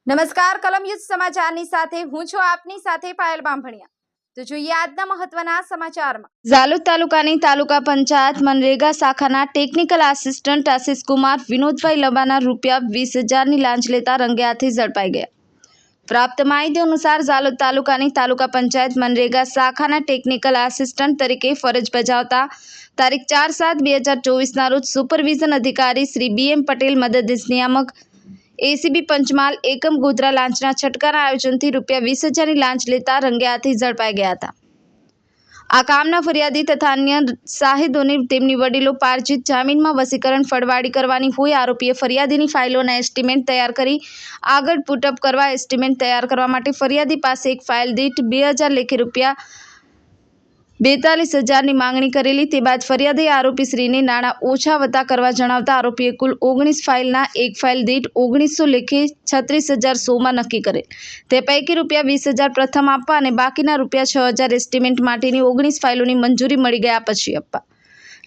નમસ્કાર કલમયુદ્ધ સમાચારની સાથે હું છું આપની સાથે પાયલ બામભણિયા। તો જોઈએ આજના મહત્વના સમાચારમાં। ઝાલોદ તાલુકાની તાલુકા પંચાયત મનરેગા શાખાના ટેકનિકલ આસિસ્ટન્ટ આશિષકુમાર વિનોદભાઈ લંબાના ₹20,000ની લાંચ લેતા રંગે હાથે ઝડપાઈ ગયા। પ્રાપ્ત માહિતી અનુસાર ઝાલોદ તાલુકાની તાલુકા પંચાયત મનરેગા શાખાના ટેકનિકલ આસિસ્ટન્ટ તરીકે ફરજ બજાવતા તારીખ 4/7/2024ના રોજ સુપરવિઝન અધિકારી શ્રી BM પટેલ મદદનીશ નિયામક ACB પંચમહાલ એકમ ગોધરા લાંચના છટકાના આયોજનથી ₹20,000ની લાંચ લેતા રંગે હાથે ઝડપાઈ ગયા હતા। આ કામના ફરિયાદી તથા અન્ય શાહિદોને તેમની વડીલો પાર્જિત જામીનમાં વસીકરણ ફળવાડી કરવાની હોય આરોપીએ ફરિયાદીની ફાઇલોના એસ્ટિમેટ તૈયાર કરી આગળ પુટઅપ કરવા એસ્ટિમેટ તૈયાર કરવા માટે ફરિયાદી પાસે એક ફાઇલ દીઠ 2,000 લેખે ₹42,000ની માંગણી કરેલી। તે બાદ ફરિયાદીએ આરોપીશ્રીને નાણાં ઓછા વત્તા કરવા જણાવતા આરોપીએ કુલ 19 ફાઇલના એક ફાઇલ દીઠ 1900 લેખે 36,100માં નક્કી કરેલ। તે પૈકી ₹20,000 પ્રથમ આપવા અને બાકીના ₹6,000 એસ્ટિમેટ માટેની 19 ફાઇલોની મંજૂરી મળી ગયા પછી આપવા।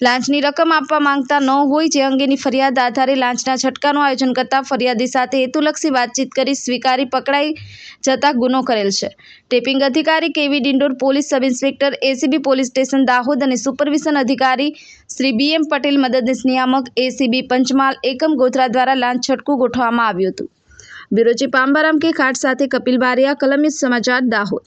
લાંચની રકમ આપવા માંગતા ન હોય જે અંગેની ફરિયાદ આધારે લાંચના છટકાનું આયોજન કરતા ફરિયાદી સાથે હેતુલક્ષી વાતચીત કરી સ્વીકારી પકડાઈ જતા ગુનો કરેલ છે। ટેપિંગ અધિકારી KV Dindor, police sub inspector ACB police station Dahod અને સુપરવિઝન અધિકારી શ્રી BM પટેલ મદદનીશ નિયામક ACB પંચમહાલ એકમ ગોધરા દ્વારા લાંચ છટકું ગોઠવવામાં આવ્યું હતું। બ્યુરો ચીફ પાંબારામ કે ખાટ સાથે કપિલ બારિયા, કલમયુદ્ધ સમાચાર, દાહોદ।